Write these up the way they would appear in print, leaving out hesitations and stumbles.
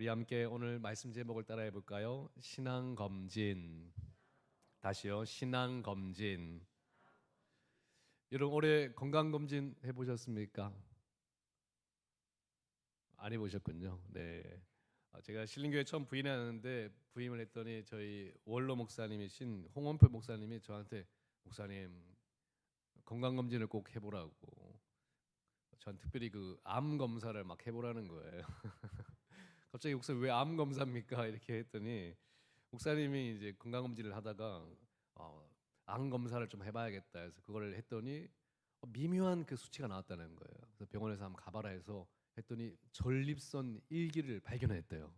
우리 함께 오늘 말씀 제목을 따라해 볼까요? 신앙 검진. 다시요. 신앙 검진. 여러분 올해 건강 검진 해 보셨습니까? 안 해보셨군요. 네. 제가 신림교회 처음 부임하는데 부임을 했더니 저희 원로 목사님이신 홍원표 목사님이 저한테 목사님 건강 검진을 꼭 해보라고 전 특별히 그 암 검사를 막 해보라는 거예요. 갑자기 목사님 왜 암 검사입니까? 이렇게 했더니 목사님이 이제 건강 검진을 하다가 어, 암 검사를 좀 해봐야겠다 해서 그거를 했더니 미묘한 그 수치가 나왔다는 거예요. 그래서 병원에서 한번 가봐라 해서 했더니 전립선 1기를 발견했대요.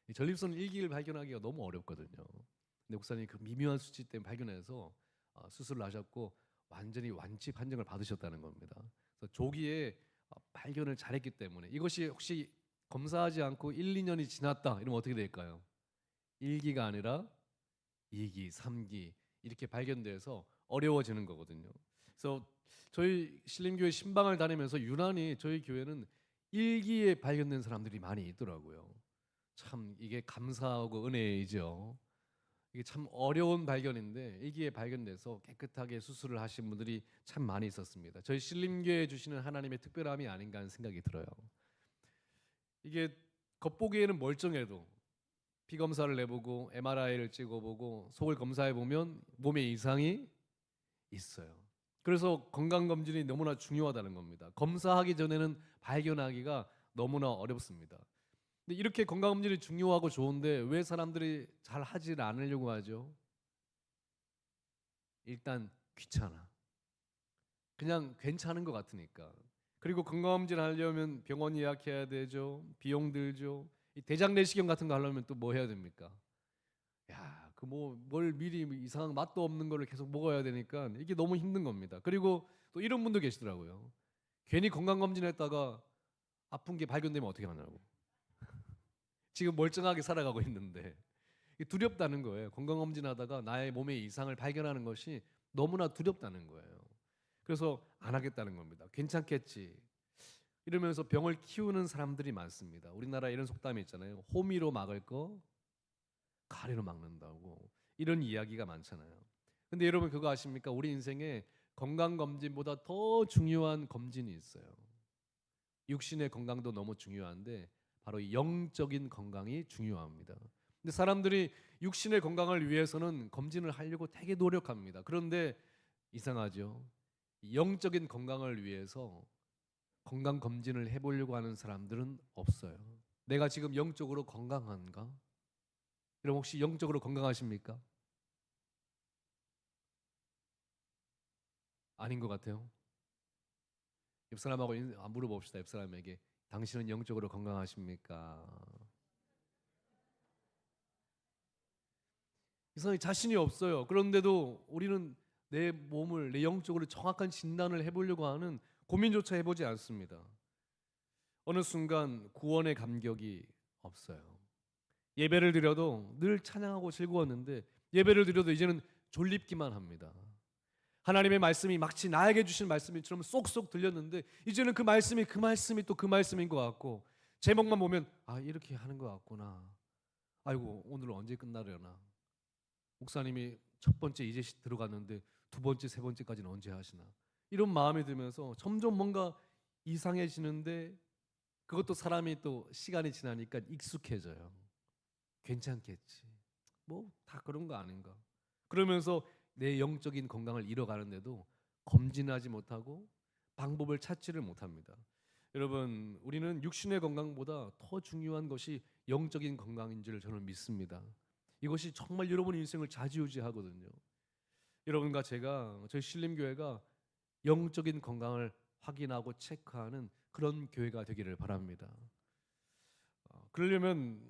이 전립선 1기를 발견하기가 너무 어렵거든요. 근데 목사님이 그 미묘한 수치 때문에 발견해서 수술을 하셨고 완전히 완치 판정을 받으셨다는 겁니다. 그래서 조기에 발견을 잘했기 때문에 이것이 혹시 검사하지 않고 1, 2년이 지났다 이러면 어떻게 될까요? 1기가 아니라 2기, 3기 이렇게 발견돼서 어려워지는 거거든요. 그래서 저희 신림교회 신방을 다니면서 유난히 저희 교회는 1기에 발견된 사람들이 많이 있더라고요. 참 이게 감사하고 은혜이죠. 이게 참 어려운 발견인데 1기에 발견돼서 깨끗하게 수술을 하신 분들이 참 많이 있었습니다. 저희 신림교회 주시는 하나님의 특별함이 아닌가 하는 생각이 들어요. 이게 겉보기에는 멀쩡해도 피 검사를 내보고 MRI를 찍어보고 속을 검사해 보면 몸에 이상이 있어요. 그래서 건강 검진이 너무나 중요하다는 겁니다. 검사하기 전에는 발견하기가 너무나 어렵습니다. 근데 이렇게 건강 검진이 중요하고 좋은데 왜 사람들이 잘 하지 않으려고 하죠? 일단 귀찮아. 그냥 괜찮은 것 같으니까. 그리고 건강검진 하려면 병원 예약해야 되죠. 비용 들죠. 이 대장 내시경 같은 거 하려면 또 뭐 해야 됩니까? 야, 그 뭐 뭘 미리 이상한 맛도 없는 거를 계속 먹어야 되니까 이게 너무 힘든 겁니다. 그리고 또 이런 분도 계시더라고요. 괜히 건강검진했다가 아픈 게 발견되면 어떻게 하냐고. 지금 멀쩡하게 살아가고 있는데 이게 두렵다는 거예요. 건강검진하다가 나의 몸에 이상을 발견하는 것이 너무나 두렵다는 거예요. 그래서 안 하겠다는 겁니다. 괜찮겠지. 이러면서 병을 키우는 사람들이 많습니다. 우리나라에 이런 속담이 있잖아요. 호미로 막을 거 가래로 막는다고. 이런 이야기가 많잖아요. 근데 여러분 그거 아십니까? 우리 인생에 건강검진보다 더 중요한 검진이 있어요. 육신의 건강도 너무 중요한데 바로 영적인 건강이 중요합니다. 근데 사람들이 육신의 건강을 위해서는 검진을 하려고 되게 노력합니다. 그런데 이상하죠. 영적인 건강을 위해서 건강 검진을 해보려고 하는 사람들은 없어요. 내가 지금 영적으로 건강한가? 여러분 혹시 영적으로 건강하십니까? 아닌 것 같아요. 옆 사람하고 물어봅시다. 옆 사람에게 당신은 영적으로 건강하십니까? 이상하게 자신이 없어요. 그런데도 우리는 내 몸을 내 영적으로 정확한 진단을 해보려고 하는 고민조차 해보지 않습니다. 어느 순간 구원의 감격이 없어요. 예배를 드려도 늘 찬양하고 즐거웠는데 예배를 드려도 이제는 졸립기만 합니다. 하나님의 말씀이 마치 나에게 주신 말씀처럼 쏙쏙 들렸는데 이제는 그 말씀이 또 그 말씀인 것 같고 제목만 보면 아 이렇게 하는 것 같구나. 아이고 오늘 언제 끝나려나. 목사님이 첫 번째 이제 들어갔는데 두 번째 세 번째까지는 언제 하시나. 이런 마음이 들면서 점점 뭔가 이상해지는데 그것도 사람이 또 시간이 지나니까 익숙해져요. 괜찮겠지. 뭐 다 그런 거 아닌가. 그러면서 내 영적인 건강을 잃어가는데도 검진하지 못하고 방법을 찾지를 못합니다. 여러분, 우리는 육신의 건강보다 더 중요한 것이 영적인 건강인 줄 저는 믿습니다. 이것이 정말 여러분의 인생을 좌지우지하거든요. 여러분과 제가 저희 신림교회가 영적인 건강을 확인하고 체크하는 그런 교회가 되기를 바랍니다. 그러려면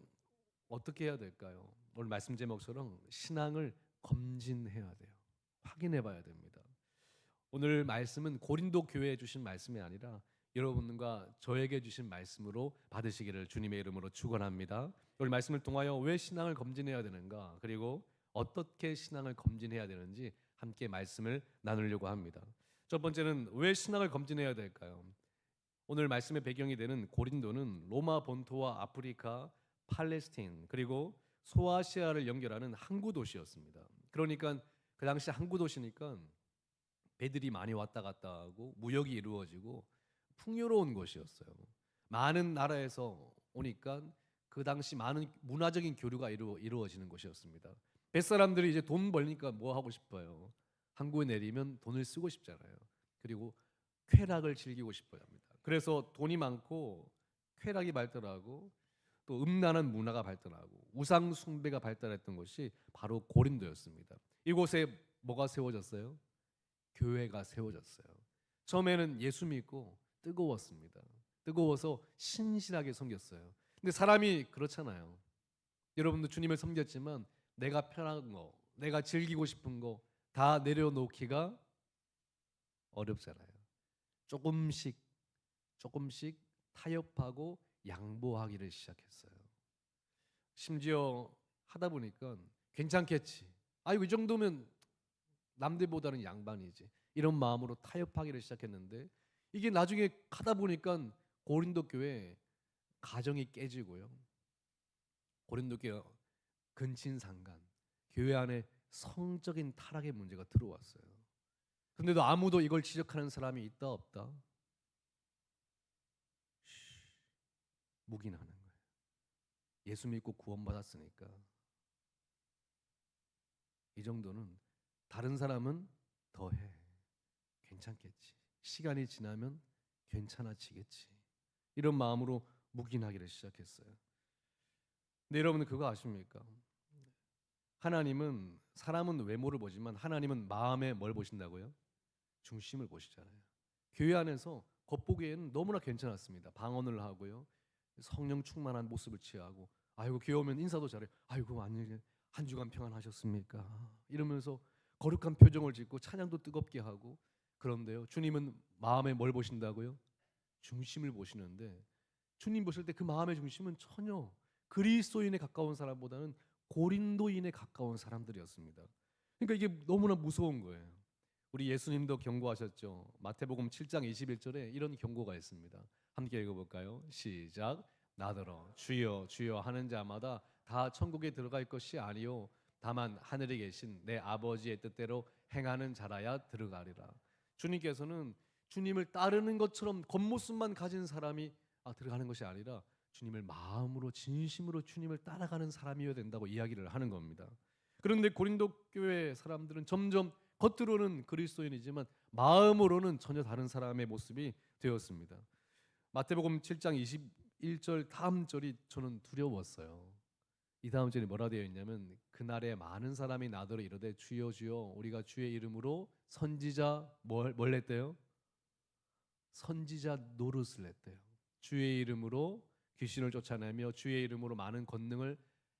어떻게 해야 될까요? 오늘 말씀 제목처럼 신앙을 검진해야 돼요. 확인해 봐야 됩니다. 오늘 말씀은 고린도 교회에 주신 말씀이 아니라 여러분과 저에게 주신 말씀으로 받으시기를 주님의 이름으로 축원합니다. 오늘 말씀을 통하여 왜 신앙을 검진해야 되는가, 그리고 어떻게 신앙을 검진해야 되는지 함께 말씀을 나누려고 합니다. 첫 번째는 왜 신앙을 검진해야 될까요? 오늘 말씀의 배경이 되는 고린도는 로마 본토와 아프리카 팔레스타인 그리고 소아시아를 연결하는 항구 도시였습니다. 그러니까 그 당시 항구 도시니까 배들이 많이 왔다 갔다 하고 무역이 이루어지고 풍요로운 곳이었어요. 많은 나라에서 오니까 그 당시 많은 문화적인 교류가 이루어지는 곳이었습니다. 뱃사람들이 이제 돈 벌니까 뭐 하고 싶어요? 항구에 내리면 돈을 쓰고 싶잖아요. 그리고 쾌락을 즐기고 싶어야 합니다. 그래서 돈이 많고 쾌락이 발달하고 또 음란한 문화가 발달하고 우상 숭배가 발달했던 것이 바로 고린도였습니다. 이곳에 뭐가 세워졌어요? 교회가 세워졌어요. 처음에는 예수 믿고 뜨거웠습니다. 뜨거워서 신실하게 섬겼어요. 근데 사람이 그렇잖아요. 여러분도 주님을 섬겼지만 내가 편한 거, 내가 즐기고 싶은 거 다 내려놓기가 어렵잖아요. 조금씩 조금씩 타협하고 양보하기를 시작했어요. 심지어 하다 보니까 괜찮겠지. 아이고 이 정도면 남들보다는 양반이지. 이런 마음으로 타협하기를 시작했는데 이게 나중에 가다 보니까 고린도 교회 가정이 깨지고요. 고린도 교회 근친상간, 교회 안에 성적인 타락의 문제가 들어왔어요. 근데도 아무도 이걸 지적하는 사람이 있다 없다? 묵인하는 거예요. 예수 믿고 구원받았으니까 이 정도는 다른 사람은 더해. 괜찮겠지. 시간이 지나면 괜찮아지겠지. 이런 마음으로 묵인하기를 시작했어요. 근데 여러분 그거 아십니까? 하나님은 사람은 외모를 보지만 하나님은 마음에 뭘 보신다고요? 중심을 보시잖아요. 교회 안에서 겉보기에는 너무나 괜찮았습니다. 방언을 하고요. 성령 충만한 모습을 취하고 아이고 교회 오면 인사도 잘해. 아이고 안녕히 한 주간 평안하셨습니까? 이러면서 거룩한 표정을 짓고 찬양도 뜨겁게 하고 그런데요. 주님은 마음에 뭘 보신다고요? 중심을 보시는데 주님 보실 때 그 마음의 중심은 전혀 그리스도인에 가까운 사람보다는 고린도인에 가까운 사람들이었습니다. 그러니까 이게 너무나 무서운 거예요. 우리 예수님도 경고하셨죠. 마태복음 7장 21절에 이런 경고가 있습니다. 함께 읽어볼까요? 시작. 나더러 주여 주여 하는 자마다 다 천국에 들어갈 것이 아니요 다만 하늘에 계신 내 아버지의 뜻대로 행하는 자라야 들어가리라. 주님께서는 주님을 따르는 것처럼 겉모습만 가진 사람이 들어가는 것이 아니라 주님을 마음으로 진심으로 주님을 따라가는 사람이어야 된다고 이야기를 하는 겁니다. 그런데 고린도 교회 사람들은 점점 겉으로는 그리스도인이지만 마음으로는 전혀 다른 사람의 모습이 되었습니다. 마태복음 7장 21절 다음 절이 저는 두려웠어요. 이 다음 절이 뭐라 되어 있냐면 그날에 많은 사람이 나더러 이르되 주여 주여 우리가 주의 이름으로 선지자 뭘 했대요? 선지자 노릇을 했대요. 주의 이름으로 귀신을 쫓아내며 주의 이름으로 많은 권능을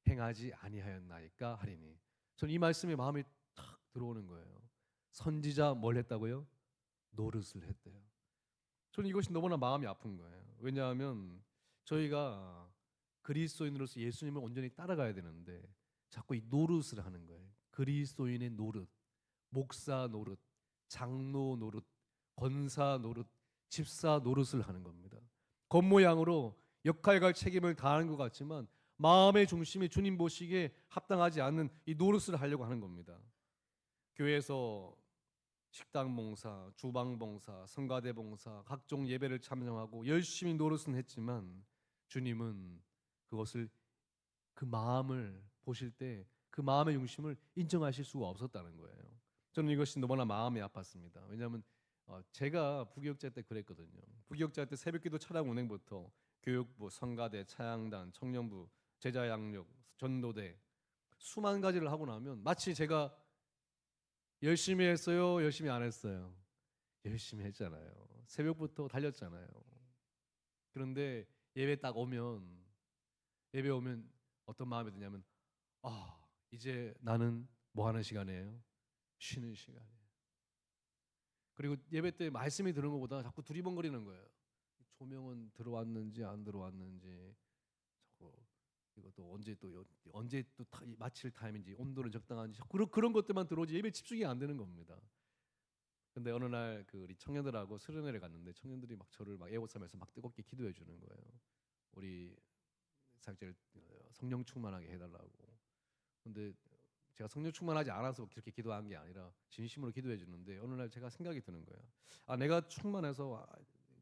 행하지 아니하였나이까 하리니. 저는 이 말씀에 마음이 탁 들어오는 거예요. 선지자 뭘 했다고요? 노릇을 했대요. 저는 이것이 너무나 마음이 아픈 거예요. 왜냐하면 저희가 그리스도인으로서 예수님을 온전히 따라가야 되는데 자꾸 이 노릇을 하는 거예요. 그리스도인의 노릇, 목사 노릇, 장로 노릇, 권사 노릇, 집사 노릇을 하는 겁니다. 겉모양으로 역할과 책임을 다하는 것 같지만 마음의 중심이 주님 보시기에 합당하지 않는 이 노릇을 하려고 하는 겁니다. 교회에서 식당 봉사, 주방 봉사, 성가대 봉사, 각종 예배를 참여하고 열심히 노릇은 했지만 주님은 그것을 그 마음을 보실 때 그 마음의 중심을 인정하실 수가 없었다는 거예요. 저는 이것이 너무나 마음이 아팠습니다. 왜냐하면 제가 부교육자 때 그랬거든요. 부교육자 때 새벽기도 차량 운행부터 교육부, 성가대, 차양단, 청년부, 제자양육, 전도대 수만 가지를 하고 나면 마치 제가 열심히 했어요, 열심히 안 했어요. 열심히 했잖아요. 새벽부터 달렸잖아요. 그런데 예배 오면 어떤 마음이 드냐면 이제 나는 뭐 하는 시간이에요? 쉬는 시간이에요. 그리고 예배 때 말씀이 들은 것보다 자꾸 두리번거리는 거예요. 조명은 들어왔는지 안 들어왔는지 자꾸 이것도 언제 또 마칠 타임인지 온도는 적당한지 그런 것들만 들어오지 예배 집중이 안 되는 겁니다. 근데 어느 날 그 우리 청년들하고 수련회를 갔는데 청년들이 막 저를 막 애워싸면서 막 뜨겁게 기도해 주는 거예요. 우리 사역자를 성령 충만하게 해달라고. 근데 제가 성령 충만하지 않아서 그렇게 기도한 게 아니라 진심으로 기도해 주는데 어느 날 제가 생각이 드는 거예요. 내가 충만해서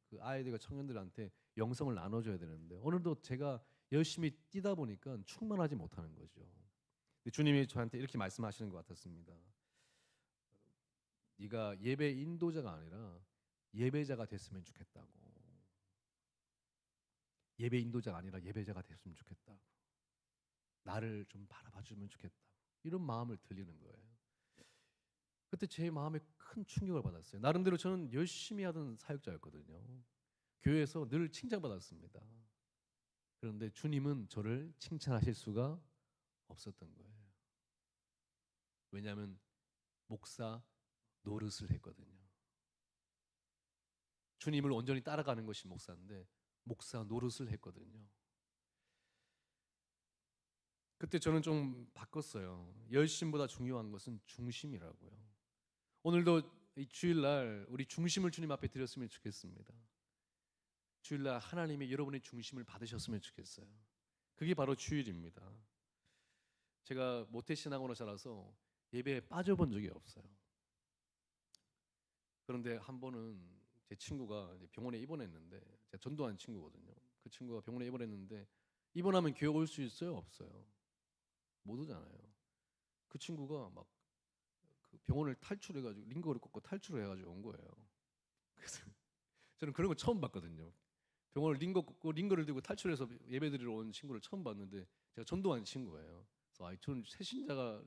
그 아이들과 청년들한테 영성을 나눠줘야 되는데 오늘도 제가 열심히 뛰다 보니까 충만하지 못하는 거죠. 근데 주님이 저한테 이렇게 말씀하시는 것 같았습니다. 네가 예배 인도자가 아니라 예배자가 됐으면 좋겠다고. 예배 인도자가 아니라 예배자가 됐으면 좋겠다고. 나를 좀 바라봐 주면 좋겠다고. 이런 마음을 들리는 거예요. 그때 제 마음에 큰 충격을 받았어요. 나름대로 저는 열심히 하던 사역자였거든요. 교회에서 늘 칭찬받았습니다. 그런데 주님은 저를 칭찬하실 수가 없었던 거예요. 왜냐하면 목사 노릇을 했거든요. 주님을 온전히 따라가는 것이 목사인데 목사 노릇을 했거든요. 그때 저는 좀 바꿨어요. 열심보다 중요한 것은 중심이라고요. 오늘도 이 주일날 우리 중심을 주님 앞에 드렸으면 좋겠습니다. 주일날 하나님이 여러분의 중심을 받으셨으면 좋겠어요. 그게 바로 주일입니다. 제가 모태신앙으로 자라서 예배에 빠져본 적이 없어요. 그런데 한 번은 제 친구가 병원에 입원했는데, 제가 전도한 친구거든요. 그 친구가 병원에 입원했는데 입원하면 교회 올 수 있어요? 없어요? 못 오잖아요. 그 친구가 막 그 병원을 탈출해가지고 링거를 꽂고 탈출을 해가지고 온 거예요. 그래서 저는 그런 거 처음 봤거든요. 병원을 링거 꽂고 링거를 들고 탈출해서 예배드리러 온 친구를 처음 봤는데 제가 전도한 친구예요. 그래서 저는 새신자가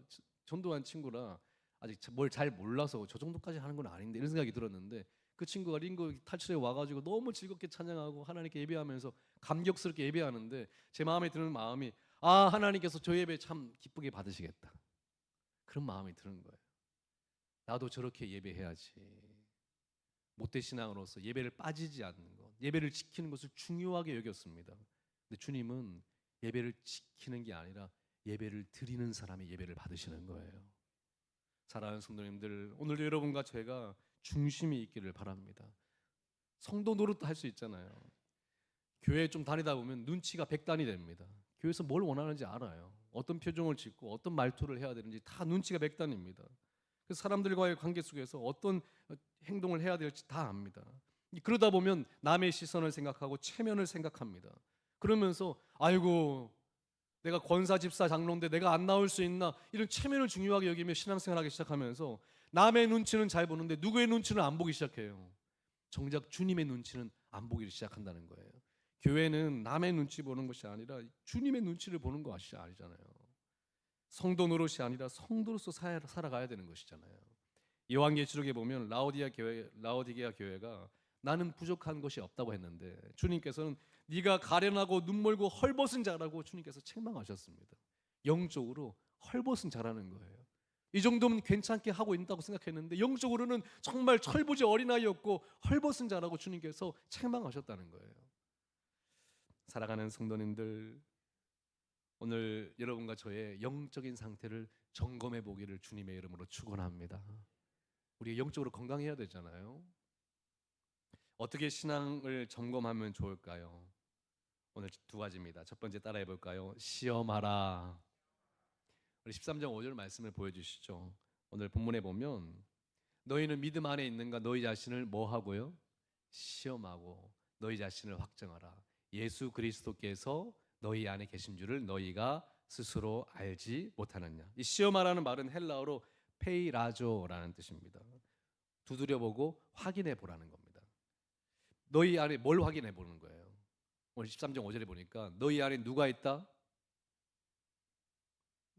전도한 친구라 아직 뭘 잘 몰라서 저 정도까지 하는 건 아닌데 이런 생각이 들었는데 그 친구가 링거 탈출해 와가지고 너무 즐겁게 찬양하고 하나님께 예배하면서 감격스럽게 예배하는데 제 마음에 드는 마음이 하나님께서 저 예배 참 기쁘게 받으시겠다. 그런 마음이 드는 거예요. 나도 저렇게 예배해야지. 못된 신앙으로서 예배를 빠지지 않는 것, 예배를 지키는 것을 중요하게 여겼습니다. 근데 주님은 예배를 지키는 게 아니라 예배를 드리는 사람이 예배를 받으시는 거예요. 사랑하는 성도님들, 오늘도 여러분과 제가 중심이 있기를 바랍니다. 성도 노릇도 할 수 있잖아요. 교회 좀 다니다 보면 눈치가 백단이 됩니다. 교회에서 뭘 원하는지 알아요. 어떤 표정을 짓고 어떤 말투를 해야 되는지 다 눈치가 백단입니다. 그래서 사람들과의 관계 속에서 어떤 행동을 해야 될지 다 압니다. 그러다 보면 남의 시선을 생각하고 체면을 생각합니다. 그러면서 아이고 내가 권사 집사 장로인데 내가 안 나올 수 있나, 이런 체면을 중요하게 여기며 신앙생활하기 시작하면서 남의 눈치는 잘 보는데 누구의 눈치는 안 보기 시작해요. 정작 주님의 눈치는 안 보기 시작한다는 거예요. 교회는 남의 눈치 보는 것이 아니라 주님의 눈치를 보는 것이 아니잖아요. 성도 노릇이 아니라 성도로서 살아가야 되는 것이잖아요. 요한계시록에 보면 라오디게아 교회가 나는 부족한 것이 없다고 했는데 주님께서는 네가 가련하고 눈멀고 헐벗은 자라고 주님께서 책망하셨습니다. 영적으로 헐벗은 자라는 거예요. 이 정도면 괜찮게 하고 있다고 생각했는데 영적으로는 정말 철부지 어린아이였고 헐벗은 자라고 주님께서 책망하셨다는 거예요. 사랑하는 성도님들, 오늘 여러분과 저의 영적인 상태를 점검해 보기를 주님의 이름으로 축원합니다. 우리 영적으로 건강해야 되잖아요. 어떻게 신앙을 점검하면 좋을까요? 오늘 두 가지입니다. 첫 번째 따라해 볼까요? 시험하라. 우리 13장 5절 말씀을 보여주시죠. 오늘 본문에 보면 너희는 믿음 안에 있는가 너희 자신을 뭐 하고요? 시험하고 너희 자신을 확정하라. 예수 그리스도께서 너희 안에 계신 줄을 너희가 스스로 알지 못하느냐. 이 시험하라는 말은 헬라어로 페이라조라는 뜻입니다. 두드려보고 확인해 보라는 겁니다. 너희 안에 뭘 확인해 보는 거예요? 오늘 13장 5절에 보니까 너희 안에 누가 있다?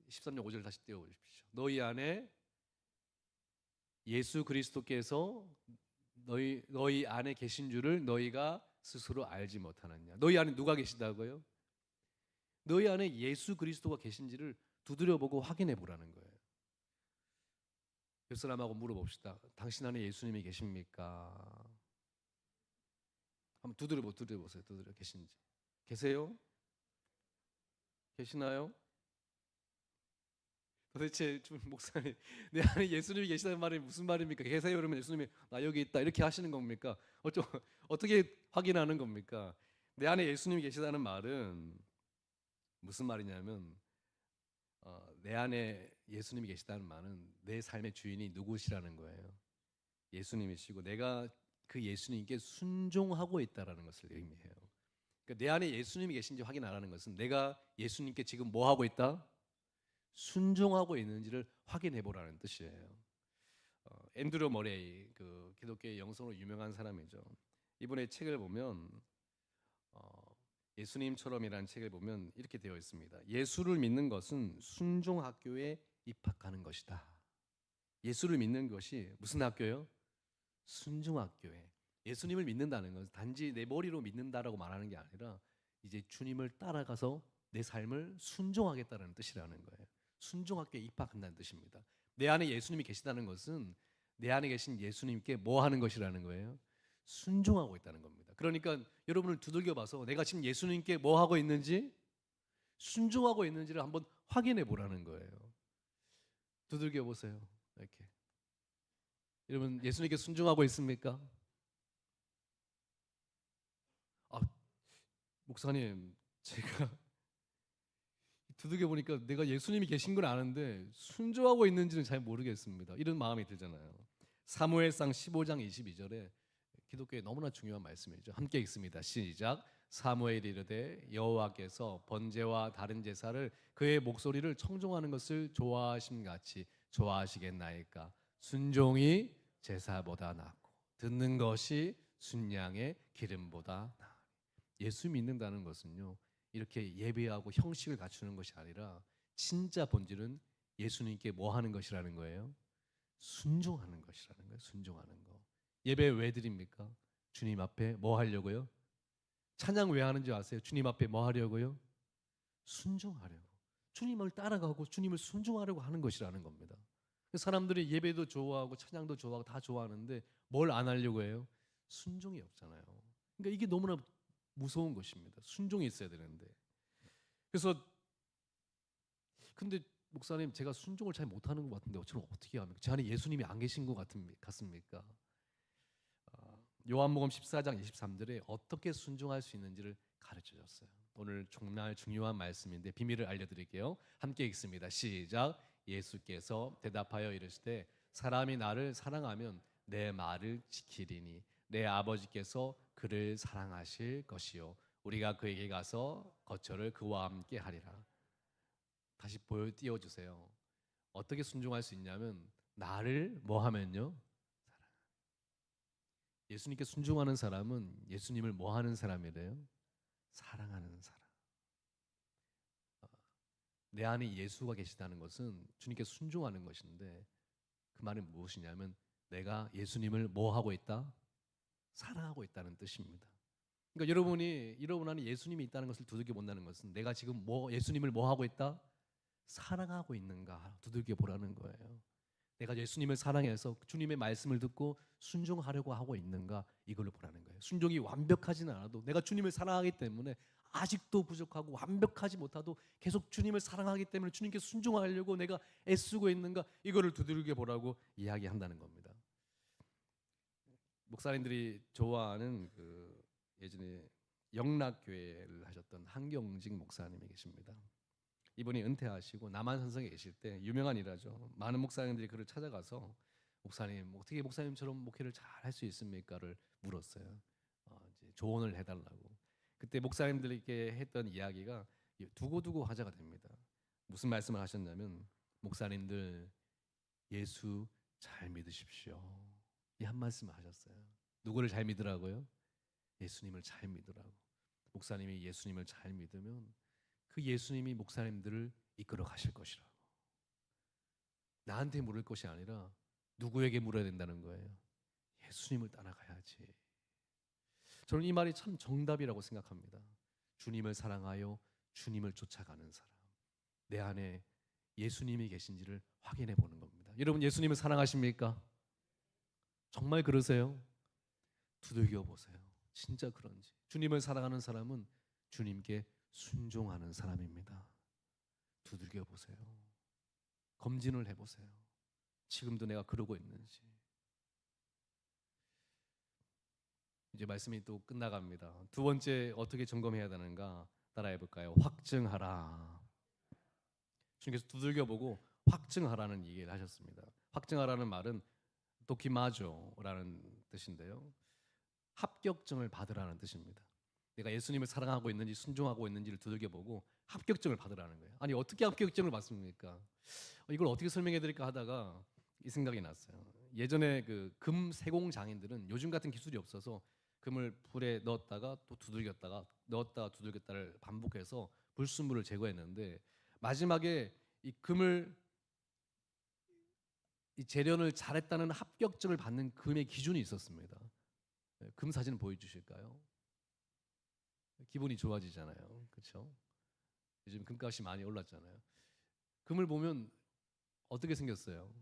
13장 5절 다시 띄워보십시오. 너희 안에 예수 그리스도께서 너희 안에 계신 줄을 너희가 스스로 알지 못하느냐. 너희 안에 누가 계시다고요? 너희 안에 예수 그리스도가 계신지를 두드려보고 확인해 보라는 거예요. 옆 사람하고 물어봅시다. 당신 안에 예수님이 계십니까? 한번 두드려보세요. 두드려 계신지. 계세요? 계시나요? 도대체 목사님, 내 안에 예수님이 계시다는 말이 무슨 말입니까? 계세요? 그러면 예수님이 나 여기 있다 이렇게 하시는 겁니까? 어떻게 확인하는 겁니까? 내 안에 예수님이 계시다는 말은 무슨 말이냐면 내 안에 예수님이 계시다는 말은 내 삶의 주인이 누구시라는 거예요. 예수님이시고 내가 그 예수님께 순종하고 있다라는 것을 의미해요. 그러니까 내 안에 예수님이 계신지 확인하라는 것은 내가 예수님께 지금 뭐 하고 있다? 순종하고 있는지를 확인해 보라는 뜻이에요. 앤드류 머레이, 그 기독교의 영성으로 유명한 사람이죠. 이분의 책을 보면 예수님처럼이라는 책을 보면 이렇게 되어 있습니다. 예수를 믿는 것은 순종 학교에 입학하는 것이다. 예수를 믿는 것이 무슨 학교요? 순종 학교에. 예수님을 믿는다는 것은 단지 내 머리로 믿는다라고 말하는 게 아니라 이제 주님을 따라가서 내 삶을 순종하겠다는 뜻이라는 거예요. 순종 학교에 입학한다는 뜻입니다. 내 안에 예수님이 계시다는 것은 내 안에 계신 예수님께 뭐 하는 것이라는 거예요? 순종하고 있다는 겁니다. 그러니까 여러분을 두들겨 봐서 내가 지금 예수님께 뭐 하고 있는지, 순종하고 있는지를 한번 확인해 보라는 거예요. 두들겨 보세요. 이렇게. 여러분 예수님께 순종하고 있습니까? 아, 목사님, 제가 두들겨 보니까 내가 예수님이 계신 건 아는데 순종하고 있는지는 잘 모르겠습니다. 이런 마음이 들잖아요. 사무엘상 15장 22절에 기독교에 너무나 중요한 말씀이죠. 함께 읽습니다. 시작. 사무엘이 이르되 여호와께서 번제와 다른 제사를 그의 목소리를 청종하는 것을 좋아하심 같이 좋아하시겠나이까. 순종이 제사보다 낫고 듣는 것이 순양의 기름보다 나으니. 예수 믿는다는 것은요, 이렇게 예배하고 형식을 갖추는 것이 아니라 진짜 본질은 예수님께 뭐 하는 것이라는 거예요? 순종하는 것이라는 거예요. 순종하는 거. 예배 왜 드립니까? 주님 앞에 뭐 하려고요? 찬양 왜 하는지 아세요? 주님 앞에 뭐 하려고요? 순종하려고. 주님을 따라가고 주님을 순종하려고 하는 것이라는 겁니다. 사람들이 예배도 좋아하고 찬양도 좋아하고 다 좋아하는데 뭘 안 하려고 해요? 순종이 없잖아요. 그러니까 이게 너무나 무서운 것입니다. 순종이 있어야 되는데. 그래서 근데 목사님, 제가 순종을 잘 못하는 것 같은데 저는 어떻게 합니까? 제 안에 예수님이 안 계신 것 같습니까? 요한복음 14장 23절에 어떻게 순종할 수 있는지를 가르쳐 줬어요. 오늘 정말 중요한 말씀인데 비밀을 알려드릴게요. 함께 읽습니다. 시작. 예수께서 대답하여 이르시되 사람이 나를 사랑하면 내 말을 지키리니 내 아버지께서 그를 사랑하실 것이요 우리가 그에게 가서 거처를 그와 함께 하리라. 다시 띄워주세요. 어떻게 순종할 수 있냐면 나를 뭐 하면요? 예수님께 순종하는 사람은 예수님을 뭐 하는 사람이래요? 사랑하는 사람. 내 안에 예수가 계시다는 것은 주님께 순종하는 것인데 그 말은 무엇이냐면 내가 예수님을 뭐 하고 있다? 사랑하고 있다는 뜻입니다. 그러니까 여러분 안에 예수님이 있다는 것을 두들겨 본다는 것은 내가 지금 예수님을 뭐 하고 있다? 사랑하고 있는가 두들겨 보라는 거예요. 내가 예수님을 사랑해서 주님의 말씀을 듣고 순종하려고 하고 있는가 이걸로 보라는 거예요. 순종이 완벽하지는 않아도 내가 주님을 사랑하기 때문에 아직도 부족하고 완벽하지 못하도 계속 주님을 사랑하기 때문에 주님께 순종하려고 내가 애쓰고 있는가 이거를 두들겨 보라고 이야기한다는 겁니다. 목사님들이 좋아하는 그 예전에 영락교회를 하셨던 한경직 목사님이 계십니다. 이분이 은퇴하시고 남한산성에 계실 때 유명한 일화죠. 많은 목사님들이 그를 찾아가서 목사님 어떻게 목사님처럼 목회를 잘 할 수 있습니까를 물었어요. 이제 조언을 해달라고. 그때 목사님들에게 했던 이야기가 두고두고 화제가 됩니다. 무슨 말씀을 하셨냐면 목사님들 예수 잘 믿으십시오. 이 한 말씀을 하셨어요. 누구를 잘 믿으라고요? 예수님을 잘 믿으라고. 목사님이 예수님을 잘 믿으면 그 예수님이 목사님들을 이끌어 가실 것이라고. 나한테 물을 것이 아니라 누구에게 물어야 된다는 거예요? 예수님을 따라가야지. 저는 이 말이 참 정답이라고 생각합니다. 주님을 사랑하여 주님을 쫓아가는 사람. 내 안에 예수님이 계신지를 확인해 보는 겁니다. 여러분 예수님을 사랑하십니까? 정말 그러세요? 두들겨 보세요. 진짜 그런지. 주님을 사랑하는 사람은 주님께 순종하는 사람입니다. 두들겨 보세요. 검진을 해보세요. 지금도 내가 그러고 있는지. 이제 말씀이 또 끝나갑니다. 두 번째 어떻게 점검해야 되는가? 따라해 볼까요? 확증하라. 주님께서 두들겨보고 확증하라는 얘기를 하셨습니다. 확증하라는 말은 도키마조라는 뜻인데요. 합격증을 받으라는 뜻입니다. 내가 예수님을 사랑하고 있는지 순종하고 있는지를 두들겨보고 합격증을 받으라는 거예요. 아니 어떻게 합격증을 받습니까? 이걸 어떻게 설명해 드릴까 하다가 이 생각이 났어요. 예전에 그 금 세공 장인들은 요즘 같은 기술이 없어서 금을 불에 넣었다가 또 두들겼다가 넣었다가 두들겼다를 반복해서 불순물을 제거했는데 마지막에 이 금을 이 재련을 잘했다는 합격증을 받는 금의 기준이 있었습니다. 금 사진 보여주실까요? 기분이 좋아지잖아요. 그렇죠? 요즘 금값이 많이 올랐잖아요. 금을 보면 어떻게 생겼어요?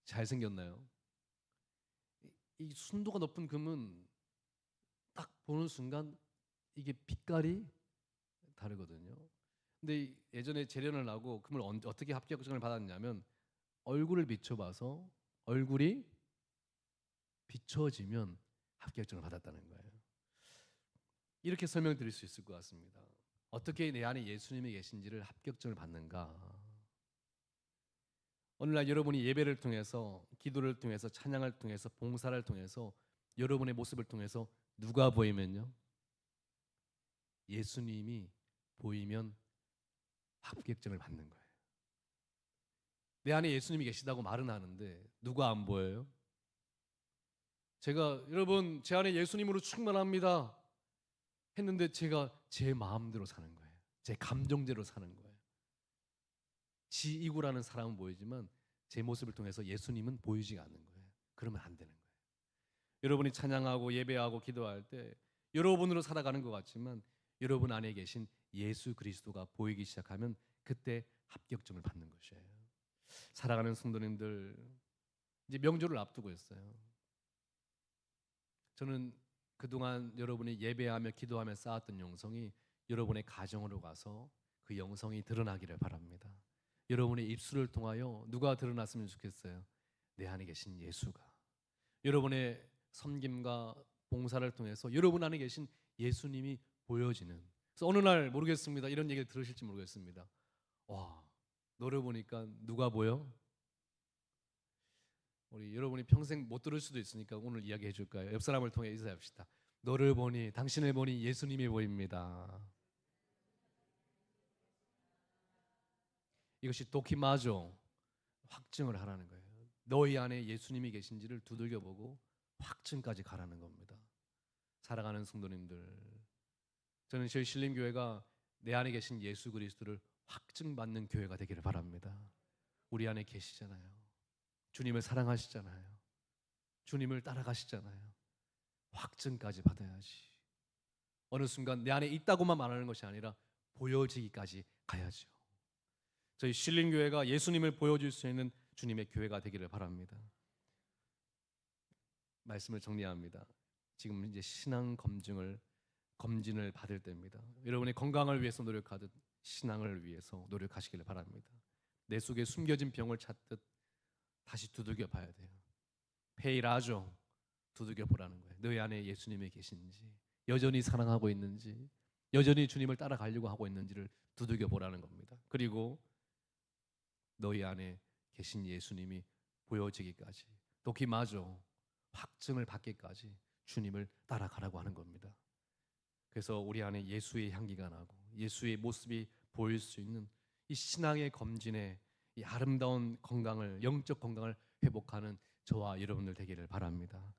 잘 생겼나요? 이 순도가 높은 금은 딱 보는 순간 이게 빛깔이 다르거든요. 근데 예전에 재련을 하고 금을 어떻게 합격증을 받았냐면 얼굴을 비춰봐서 얼굴이 비춰지면 합격증을 받았다는 거예요. 이렇게 설명드릴 수 있을 것 같습니다. 어떻게 내 안에 예수님이 계신지를 합격증을 받는가? 오늘날 여러분이 예배를 통해서 기도를 통해서 찬양을 통해서 봉사를 통해서 여러분의 모습을 통해서 누가 보이면요? 예수님이 보이면 합격증을 받는 거예요. 내 안에 예수님이 계시다고 말은 하는데 누가 안 보여요? 제가 여러분 제 안에 예수님으로 충만합니다 했는데 제가 제 마음대로 사는 거예요. 제 감정대로 사는 거예요. 지이구라는 사람은 보이지만 제 모습을 통해서 예수님은 보이지 않는 거예요. 그러면 안 되는 거예요. 여러분이 찬양하고 예배하고 기도할 때 여러분으로 살아가는 것 같지만 여러분 안에 계신 예수 그리스도가 보이기 시작하면 그때 합격증을 받는 것이에요. 사랑하는 성도님들, 이제 명절을 앞두고 있어요. 저는 그동안 여러분이 예배하며 기도하며 쌓았던 영성이 여러분의 가정으로 가서 그 영성이 드러나기를 바랍니다. 여러분의 입술을 통하여 누가 드러났으면 좋겠어요? 내 안에 계신 예수가. 여러분의 섬김과 봉사를 통해서 여러분 안에 계신 예수님이 보여지는. 그래서 어느 날 모르겠습니다. 이런 얘기를 들으실지 모르겠습니다. 와, 너를 보니까 누가 보여? 우리 여러분이 평생 못 들을 수도 있으니까 오늘 이야기해 줄까요? 옆 사람을 통해 인사합시다. 너를 보니, 당신을 보니 예수님이 보입니다. 이것이 도키마죠. 확증을 하라는 거예요. 너희 안에 예수님이 계신지를 두들겨보고 확증까지 가라는 겁니다. 사랑하는 성도님들, 저는 저희 신림교회가 내 안에 계신 예수 그리스도를 확증받는 교회가 되기를 바랍니다. 우리 안에 계시잖아요. 주님을 사랑하시잖아요. 주님을 따라가시잖아요. 확증까지 받아야지. 어느 순간 내 안에 있다고만 말하는 것이 아니라 보여지기까지 가야죠. 저희 신림교회가 예수님을 보여줄 수 있는 주님의 교회가 되기를 바랍니다. 말씀을 정리합니다. 지금 이제 신앙 검진을 받을 때입니다. 여러분의 건강을 위해서 노력하듯 신앙을 위해서 노력하시기를 바랍니다. 내 속에 숨겨진 병을 찾듯 다시 두들겨 봐야 돼요. 페이라죠. 두들겨 보라는 거예요. 너희 안에 예수님이 계신지, 여전히 사랑하고 있는지, 여전히 주님을 따라가려고 하고 있는지를 두들겨 보라는 겁니다. 그리고 너희 안에 계신 예수님이 보여지기까지, 도키마죠. 확증을 받기까지 주님을 따라가라고 하는 겁니다. 그래서 우리 안에 예수의 향기가 나고 예수의 모습이 보일 수 있는 이 신앙의 검진에 이 아름다운 건강을, 영적 건강을 회복하는 저와 여러분들 되기를 바랍니다.